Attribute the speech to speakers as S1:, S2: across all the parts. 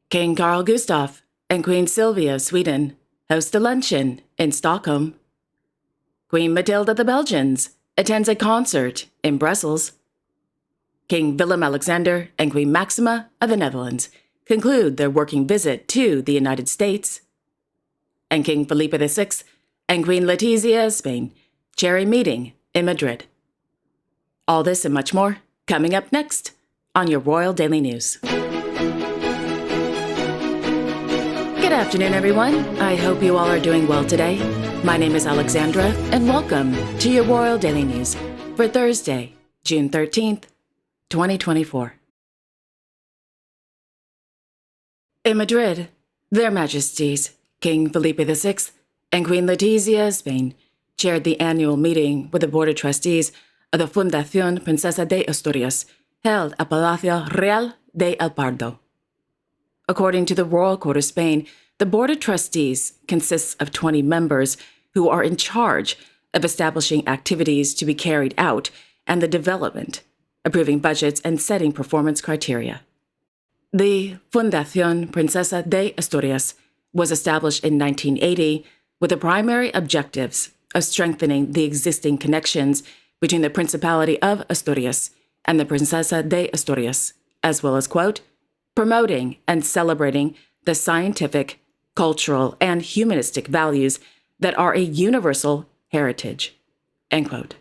S1: King Carl Gustaf and Queen Sylvia of Sweden host a luncheon in Stockholm. Queen Matilda of the Belgians attends a concert in Brussels. King Willem-Alexander and Queen Maxima of the Netherlands conclude their working visit to the United States. And King Felipe VI and Queen Letizia of Spain chair a meeting in Madrid. All this and much more coming up next on your Royal Daily News. Good afternoon, everyone. I hope you all are doing well today. My name is Alexandra, and welcome to your Royal Daily News for Thursday, June 13th, 2024. In Madrid, Their Majesties, King Felipe VI and Queen Letizia of Spain chaired the annual meeting with the Board of Trustees of the Fundación Princesa de Asturias, held at Palacio Real de El Pardo. According to the Royal Court of Spain, the Board of Trustees consists of 20 members who are in charge of establishing activities to be carried out and the development, approving budgets, and setting performance criteria. The Fundación Princesa de Asturias was established in 1980 with the primary objectives of strengthening the existing connections between the Principality of Asturias and the Princesa de Asturias, as well as, quote, promoting and celebrating the scientific, cultural, and humanistic values that are a universal heritage, end quote.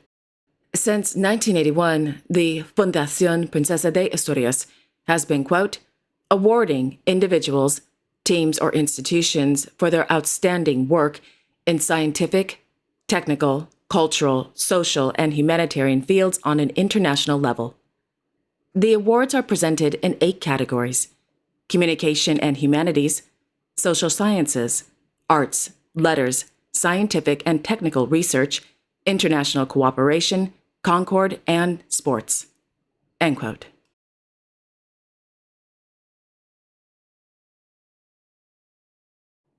S1: Since 1981, the Fundación Princesa de Asturias has been, quote, awarding individuals, teams, or institutions for their outstanding work in scientific, technical, cultural, social, and humanitarian fields on an international level. The awards are presented in 8 categories: communication and humanities, social sciences, arts, letters, scientific and technical research, international cooperation, concord, and sports, end quote.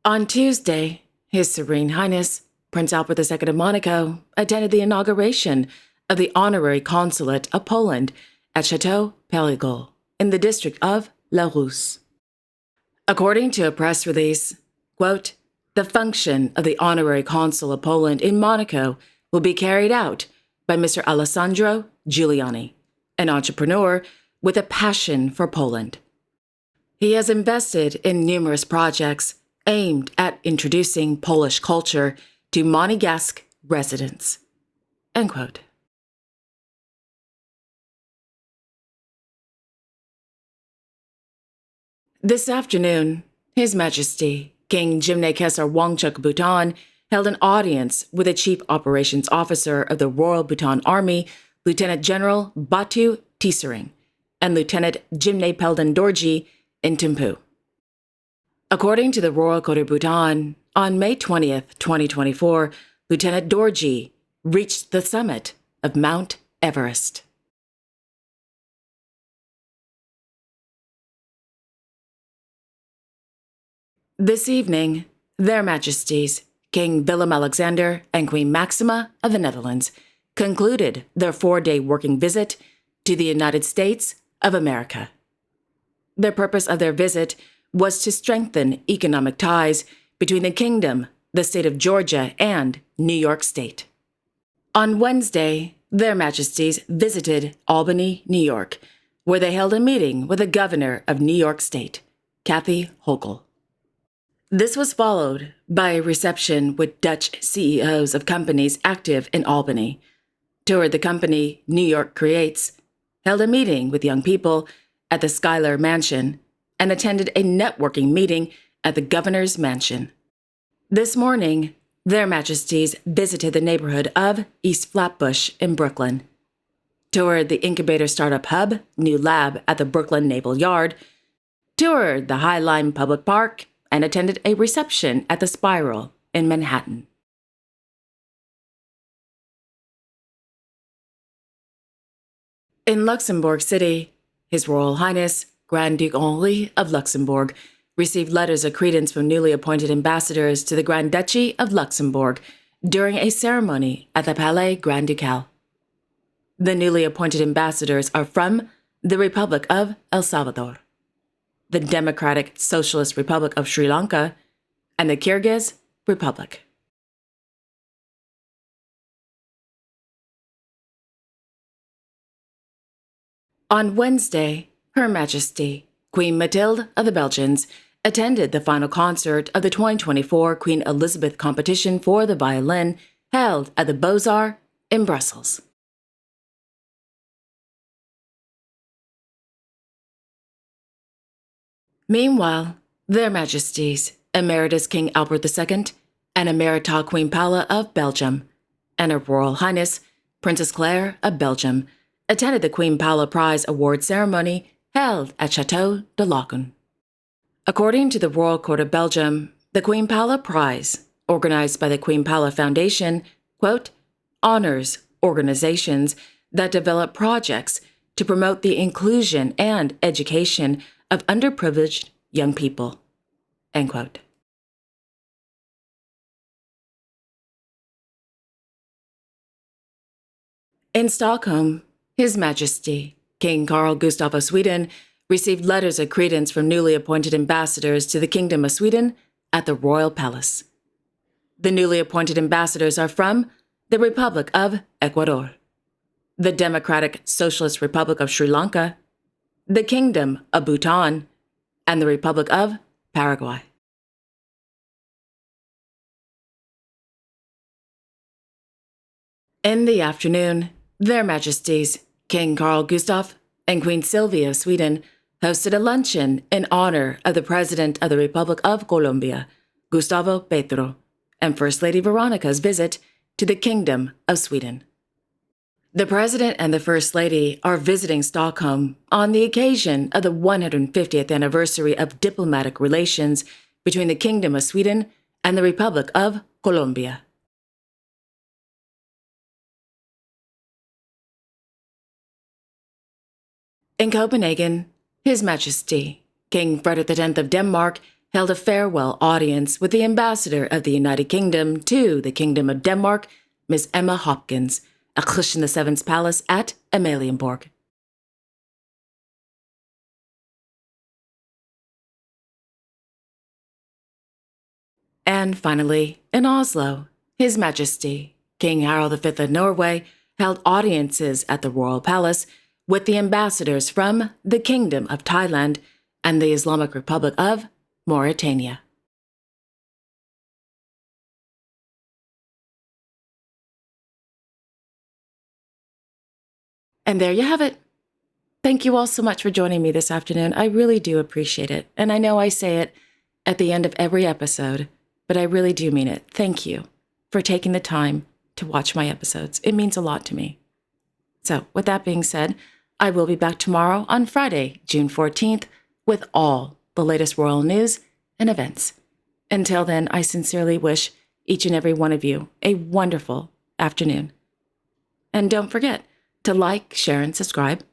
S1: On Tuesday, His Serene Highness Prince Albert II of Monaco attended the inauguration of the Honorary Consulate of Poland at Château Périgord in the district of La Rousse. According to a press release, quote, the function of the Honorary Consul of Poland in Monaco will be carried out by Mr. Alessandro Giuliani, an entrepreneur with a passion for Poland. He has invested in numerous projects aimed at introducing Polish culture to Monegasque residents, end quote. This afternoon, His Majesty King Jimne Kheser Wangchuck Bhutan held an audience with the Chief Operations Officer of the Royal Bhutan Army, Lieutenant General Batu Tisering, and Lieutenant Jimne Pelden Dorji in Thimphu. According to the Royal Court of Bhutan, on May 20th, 2024, Lieutenant Dorji reached the summit of Mount Everest. This evening, Their Majesties, King Willem-Alexander and Queen Maxima of the Netherlands, concluded their 4-day working visit to the United States of America. The purpose of their visit was to strengthen economic ties between the Kingdom, the state of Georgia, and New York State. On Wednesday, Their Majesties visited Albany, New York, where they held a meeting with the Governor of New York State, Kathy Hochul. This was followed by a reception with Dutch CEOs of companies active in Albany, toured the company New York Creates, held a meeting with young people at the Schuyler Mansion, and attended a networking meeting at the Governor's Mansion. This morning, Their Majesties visited the neighborhood of East Flatbush in Brooklyn, toured the Incubator Startup Hub new lab at the Brooklyn Naval Yard, toured the High Line Public Park, and attended a reception at the Spiral in Manhattan. In Luxembourg City, His Royal Highness Grand Duke Henri of Luxembourg received letters of credence from newly appointed ambassadors to the Grand Duchy of Luxembourg during a ceremony at the Palais Grand Ducal. The newly appointed ambassadors are from the Republic of El Salvador. the Democratic Socialist Republic of Sri Lanka, and the Kyrgyz Republic. On Wednesday, Her Majesty, Queen Mathilde of the Belgians, attended the final concert of the 2024 Queen Elizabeth competition for the violin held at the Beaux-Arts in Brussels. Meanwhile, Their Majesties, Emeritus King Albert II, and Emerita Queen Paula of Belgium, and Her Royal Highness Princess Claire of Belgium, attended the Queen Paula Prize award ceremony held at Château de Laeken. According to the Royal Court of Belgium, the Queen Paula Prize, organized by the Queen Paula Foundation, quote, honors organizations that develop projects to promote the inclusion and education of underprivileged young people, end quote. In Stockholm, His Majesty, King Carl Gustaf of Sweden, received letters of credence from newly appointed ambassadors to the Kingdom of Sweden at the Royal Palace. The newly appointed ambassadors are from the Republic of Ecuador, the Democratic Socialist Republic of Sri Lanka, the Kingdom of Bhutan, and the Republic of Paraguay. In the afternoon, Their Majesties, King Carl Gustaf and Queen Sylvia of Sweden, hosted a luncheon in honor of the President of the Republic of Colombia, Gustavo Petro, and First Lady Veronica's visit to the Kingdom of Sweden. The President and the First Lady are visiting Stockholm on the occasion of the 150th anniversary of diplomatic relations between the Kingdom of Sweden and the Republic of Colombia. In Copenhagen, His Majesty, King Frederik X of Denmark, held a farewell audience with the ambassador of the United Kingdom to the Kingdom of Denmark, Miss Emma Hopkins, at Christian VII's palace at Amalienborg. And finally, in Oslo, His Majesty, King Harald V of Norway, held audiences at the Royal Palace with the ambassadors from the Kingdom of Thailand and the Islamic Republic of Mauritania. And there you have it. Thank you all so much for joining me this afternoon. I really do appreciate it. And I know I say it at the end of every episode, but I really do mean it. Thank you for taking the time to watch my episodes. It means a lot to me. So, with that being said, I will be back tomorrow on Friday, June 14th, with all the latest royal news and events. Until then, I sincerely wish each and every one of you a wonderful afternoon. And don't forget to like, share, and subscribe,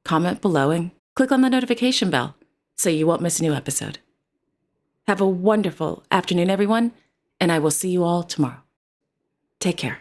S1: comment below, and click on the notification bell so you won't miss a new episode. Have a wonderful afternoon, everyone, and I will see you all tomorrow. Take care.